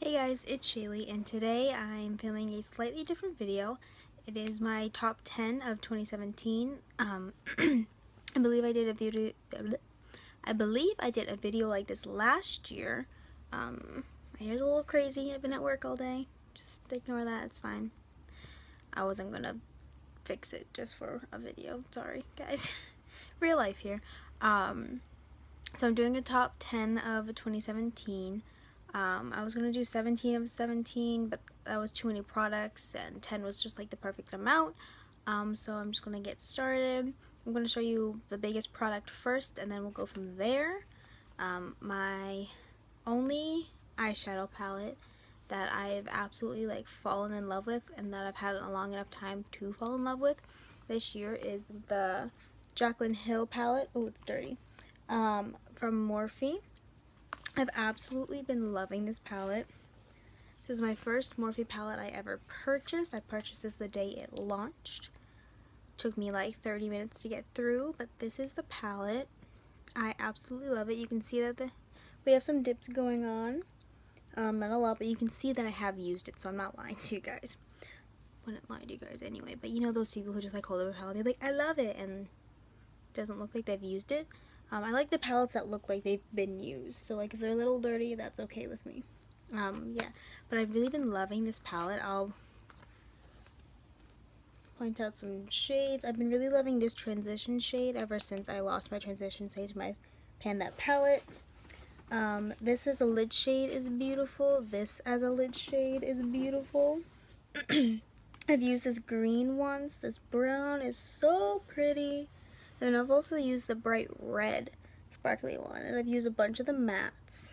Hey guys, it's Shaylee, and today I'm filming a slightly different video. It is my top 10 of 2017. I believe I did a video. Like this last year. My hair's a little crazy. I've been at work all day. Just ignore that. It's fine. I wasn't gonna fix it just for a video. Sorry, guys. Real life here. So I'm doing a top 10 of 2017. I was going to do 17 of 17, but that was too many products, and 10 was just like the perfect amount. So I'm just going to get started. I'm going to show you the biggest product first, and then we'll go from there. My only eyeshadow palette that I've absolutely like fallen in love with, and that I've had a long enough time to fall in love with this year, is the Jaclyn Hill palette. Oh, it's dirty. From Morphe. I've absolutely been loving this palette. This is my first Morphe palette I ever purchased. I purchased this the day it launched. Took me like 30 minutes to get through, but this is the palette. I absolutely love it. You can see that we have some dips going on. Not a lot, but you can see that I have used it, so I'm not lying to you guys. Wouldn't lie to you guys anyway, but you know those people who just like hold up a palette and be like, I love it, and it doesn't look like they've used it. I like the palettes that look like they've been used, so like if they're a little dirty, that's okay with me. Yeah, but I've really been loving this palette. I'll point out some shades. I've been really loving this transition shade ever since I lost my transition shade to my Pan That palette. This as a lid shade is beautiful. This as a lid shade is beautiful. I've used this green once. This brown is so pretty. And I've also used the bright red sparkly one, and I've used a bunch of the mattes.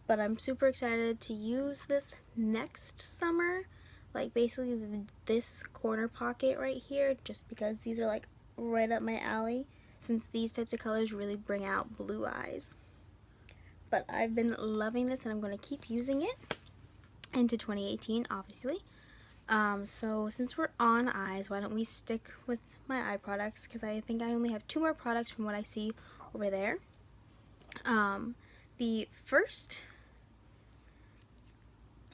But I'm super excited to use this next summer, like basically this corner pocket right here, just because these are like right up my alley, since these types of colors really bring out blue eyes. But I've been loving this, and I'm going to keep using it into 2018, obviously. So since we're on eyes, why don't we stick with my eye products, because I think I only have 2 more products from what I see over there. The first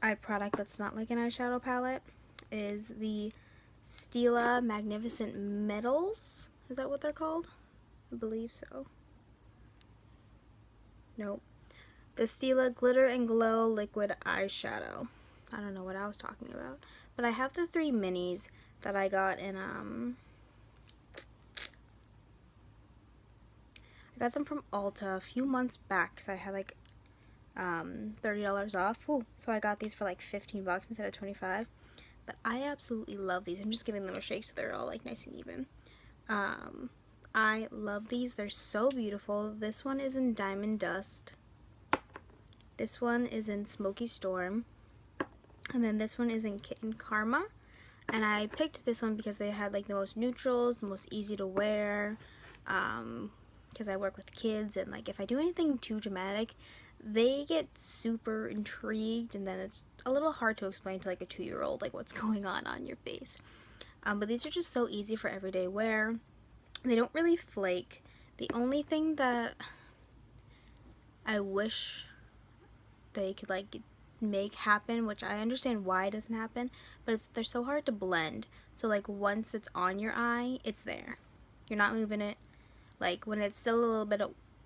eye product that's not like an eyeshadow palette is the Stila Magnificent Metals. Is that what they're called? I believe so. Nope. The Stila Glitter and Glow Liquid Eyeshadow. I don't know what I was talking about. But I have the 3 minis that I got in, I got them from Ulta a few months back because I had like $30 off. Ooh, so I got these for like 15 bucks instead of 25. But I absolutely love these. I'm just giving them a shake so they're all like nice and even. I love these. They're so beautiful. This one is in Diamond Dust. This one is in Smoky Storm. And then this one is in Kitten Karma. And I picked this one because they had like the most neutrals, the most easy to wear. Because I work with kids, and like if I do anything too dramatic, they get super intrigued, and then it's a little hard to explain to like a 2-year-old like what's going on your face. But these are just so easy for everyday wear. They don't really flake. The only thing that I wish they could like make happen, which I understand why it doesn't happen, but they're so hard to blend. So like once it's on your eye, it's there. You're not moving it. Like when it's still a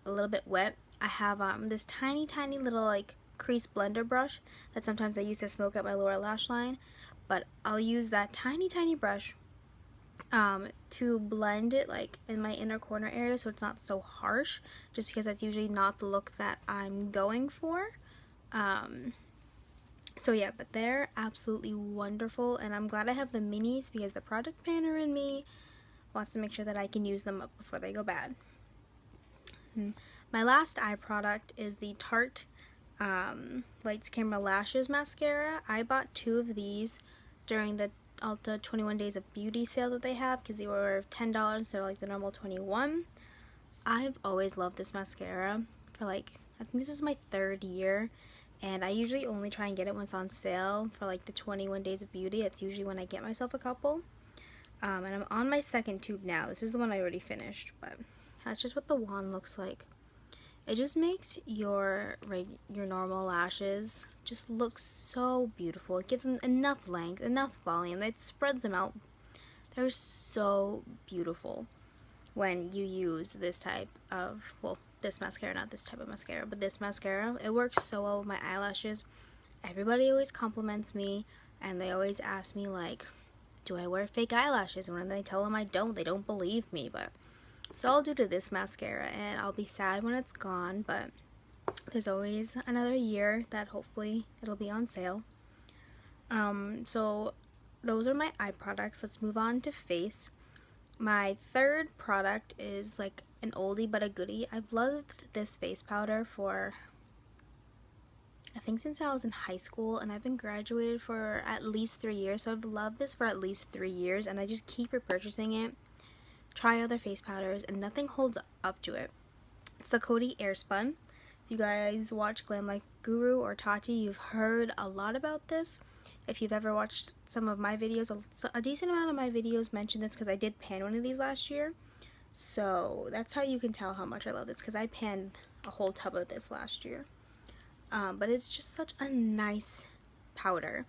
little bit wet, I have this tiny little like crease blender brush that sometimes I use to smoke out my lower lash line, but I'll use that tiny brush to blend it like in my inner corner area so it's not so harsh, just because that's usually not the look that I'm going for. So yeah, but they're absolutely wonderful, and I'm glad I have the minis because the product planner in me wants to make sure that I can use them up before they go bad. My last eye product is the Tarte Lights Camera Lashes mascara. I bought 2 of these during the Ulta 21 Days of Beauty sale that they have because they were $10 instead of like the normal $21. I've always loved this mascara for like, I think this is my 3rd year. And I usually only try and get it when it's on sale for like the 21 Days of Beauty. It's usually when I get myself a couple. And I'm on my 2nd tube now. This is the one I already finished, but that's just what the wand looks like. It just makes your normal lashes just look so beautiful. It gives them enough length, enough volume. It spreads them out. They're so beautiful when you use this type of, well, this mascara, not this type of mascara, but this mascara. It works so well with my eyelashes. Everybody always compliments me, and they always ask me, like, do I wear fake eyelashes? And when I tell them I don't, they don't believe me, but it's all due to this mascara, and I'll be sad when it's gone, but there's always another year that hopefully it'll be on sale. So those are my eye products. Let's move on to face. My third product is like an oldie but a goodie. I've loved this face powder for, I think, since I was in high school, and I've been graduated for at least 3 years, so I've loved this for at least 3 years, and I just keep repurchasing it. Try other face powders, and nothing holds up to it. It's the Coty Airspun. If you guys watch Glam Like Guru or Tati, you've heard a lot about this. If you've ever watched some of my videos, a decent amount of my videos mention this because I did pan one of these last year. So that's how you can tell how much I love this, because I panned a whole tub of this last year. But it's just such a nice powder.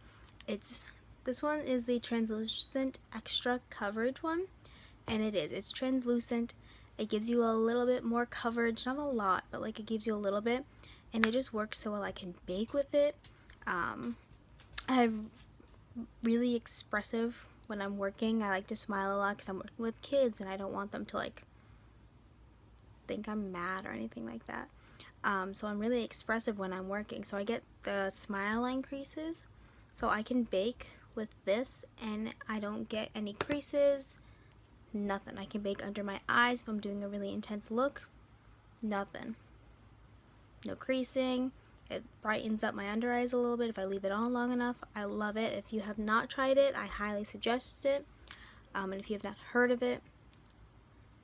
This one is the translucent extra coverage one, and it's translucent. It gives you a little bit more coverage, not a lot, but like it gives you a little bit, and it just works so well. I can bake with it. I'm really expressive when I'm working. I like to smile a lot because I'm working with kids, and I don't want them to like think I'm mad or anything like that. So I'm really expressive when I'm working, so I get the smile line creases, so I can bake with this and I don't get any creases, nothing. I can bake under my eyes if I'm doing a really intense look, nothing, no creasing. It brightens up my under eyes a little bit if I leave it on long enough. I love it. If you have not tried it, I highly suggest it. And if you have not heard of it,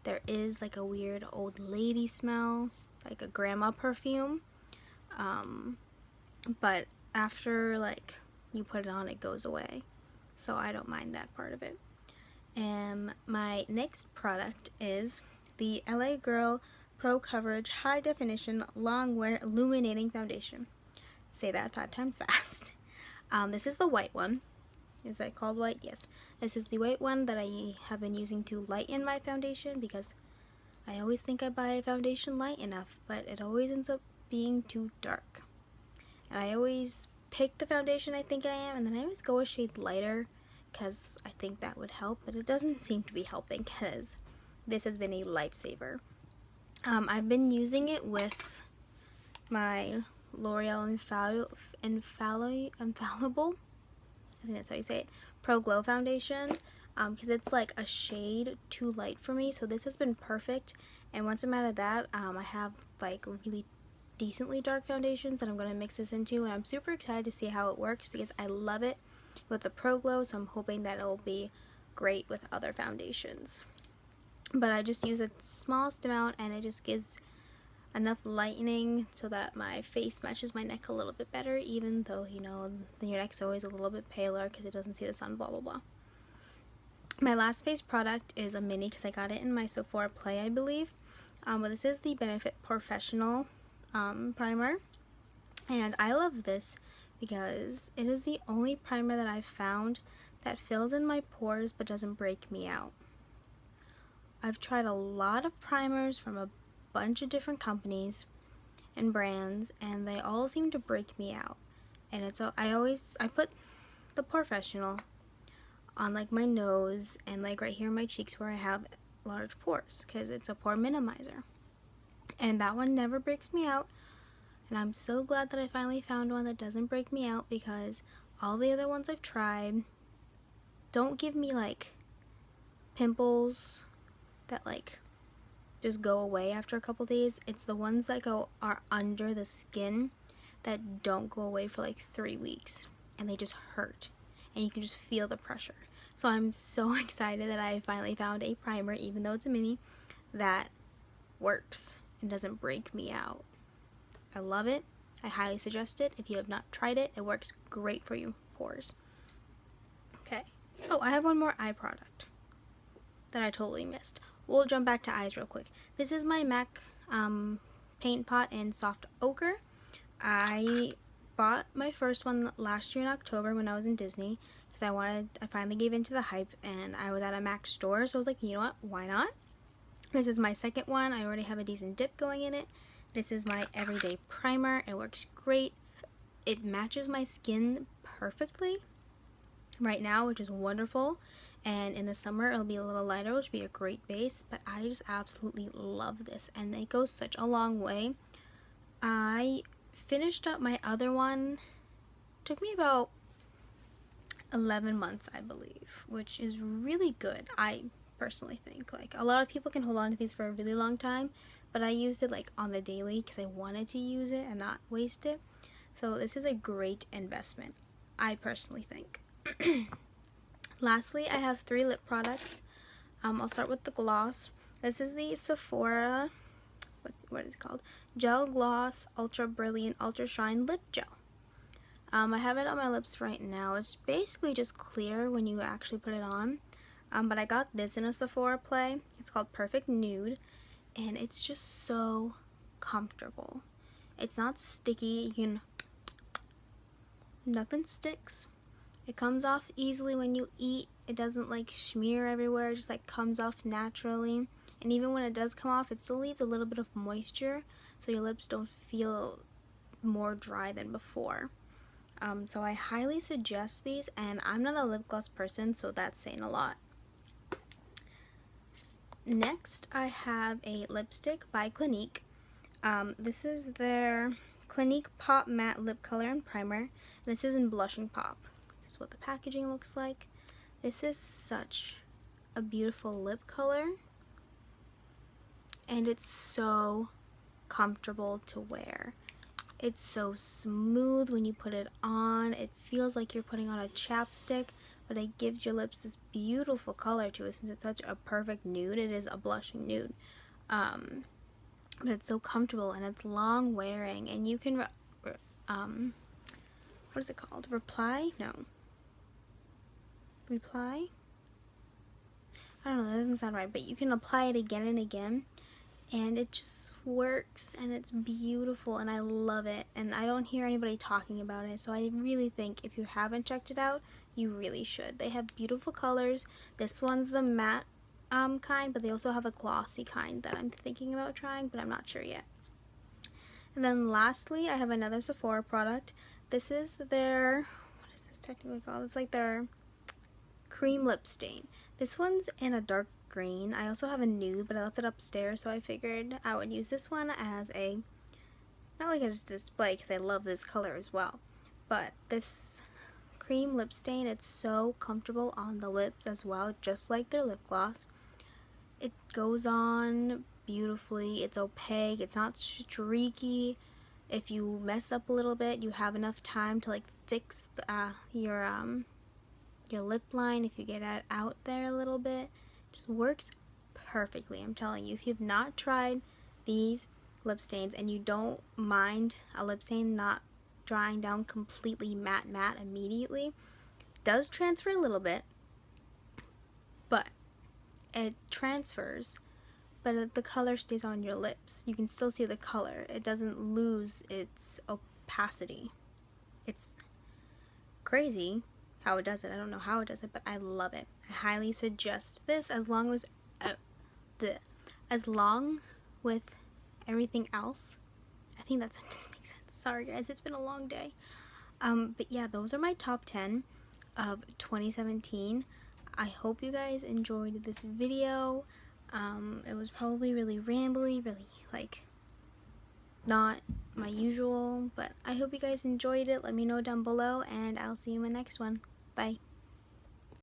there is like a weird old lady smell, like a grandma perfume, but after like you put it on, it goes away, so I don't mind that part of it. And my next product is the LA Girl Pro Coverage High Definition Long Wear Illuminating Foundation. Say that 5 times fast. This is the white one. Is that called white? Yes. This is the white one that I have been using to lighten my foundation, because I always think I buy a foundation light enough, but it always ends up being too dark. And I always pick the foundation I think I am, and then I always go a shade lighter because I think that would help, but it doesn't seem to be helping because this has been a lifesaver. I've been using it with my L'Oreal Infallible, I think that's how you say it, Pro Glow Foundation, because it's like a shade too light for me, so this has been perfect. And once I'm out of that, I have like really decently dark foundations that I'm going to mix this into, and I'm super excited to see how it works because I love it with the Pro Glow, so I'm hoping that it will be great with other foundations. But I just use a smallest amount, and it just gives enough lightening so that my face matches my neck a little bit better, even though, you know, your neck's always a little bit paler because it doesn't see the sun, blah blah blah. My last face product is a mini because I got it in my Sephora Play, I believe. But this is the Benefit Professional primer, and I love this because it is the only primer that I've found that fills in my pores but doesn't break me out. I've tried a lot of primers from a bunch of different companies and brands, and they all seem to break me out. And I put the Professional on like my nose and like right here in my cheeks where I have large pores because it's a pore minimizer, and that one never breaks me out. And I'm so glad that I finally found one that doesn't break me out, because all the other ones I've tried don't give me like pimples that like just go away after a couple days. It's the ones that are under the skin that don't go away for like 3 weeks, and they just hurt, and you can just feel the pressure. So I'm so excited that I finally found a primer, even though it's a mini, that works and doesn't break me out. I love it. I highly suggest it. If you have not tried it, it works great for your pores. Okay. Oh, I have one more eye product that I totally missed. We'll jump back to eyes real quick. This is my MAC paint pot in Soft Ochre. I bought my first one last year in October when I was in Disney because I finally gave into the hype, and I was at a MAC store, so I was like, you know what, why not? This is my second one. I already have a decent dip going in it. This is my everyday primer. It works great. It matches my skin perfectly right now, which is wonderful. And in the summer, it'll be a little lighter, which would be a great base. But I just absolutely love this, and it goes such a long way. I finished up my other one. It took me about 11 months, I believe, which is really good. I personally think, like, a lot of people can hold on to these for a really long time, but I used it like on the daily because I wanted to use it and not waste it. So this is a great investment, I personally think. Lastly, I have 3 lip products. I'll start with the gloss. This is the Sephora, what is it called? Gel Gloss Ultra Brilliant Ultra Shine Lip Gel. I have it on my lips right now. It's basically just clear when you actually put it on. But I got this in a Sephora play. It's called Perfect Nude, and it's just so comfortable. It's not sticky. Nothing sticks. It comes off easily when you eat. It doesn't like smear everywhere. It just like comes off naturally. And even when it does come off, it still leaves a little bit of moisture, so your lips don't feel more dry than before. So I highly suggest these, and I'm not a lip gloss person, so that's saying a lot. Next, I have a lipstick by Clinique. This is their Clinique Pop Matte Lip Color and Primer. This is in Blushing Pop. This is what the packaging looks like. This is such a beautiful lip color, and it's so comfortable to wear. It's so smooth when you put it on. It feels like you're putting on a chapstick, but it gives your lips this beautiful color to it since it's such a perfect nude. It is a blushing nude. But it's so comfortable, and it's long wearing, and you can, what is it called? Reply? No. Reply? I don't know, that doesn't sound right, but you can apply it again and again, and it just works, and it's beautiful, and I love it, and I don't hear anybody talking about it, so I really think if you haven't checked it out, you really should. They have beautiful colors. This one's the matte kind, but they also have a glossy kind that I'm thinking about trying, but I'm not sure yet. And then lastly, I have another Sephora product. This is their, what is this technically called? It's like their cream lip stain. This one's in a dark green. I also have a nude, but I left it upstairs, so I figured I would use this one as a, not like a display, because I love this color as well, but this cream lip stain, it's so comfortable on the lips as well, just like their lip gloss. It goes on beautifully. It's opaque. It's not streaky. If you mess up a little bit, you have enough time to like fix your lip line. If you get it out there a little bit, it just works perfectly. I'm telling you, if you've not tried these lip stains and you don't mind a lip stain not drying down completely matte immediately, it does transfer a little bit, but it transfers, but the color stays on your lips. You can still see the color. It doesn't lose its opacity. It's crazy how it does it. I don't know how it does it, but I love it. I highly suggest this, as long with everything else. I think that sentence makes sense. Sorry guys, it's been a long day. But yeah, those are my top 10 of 2017. I hope you guys enjoyed this video. It was probably really rambly, really like not my usual, but I hope you guys enjoyed it. Let me know down below, and I'll see you in my next one. Bye.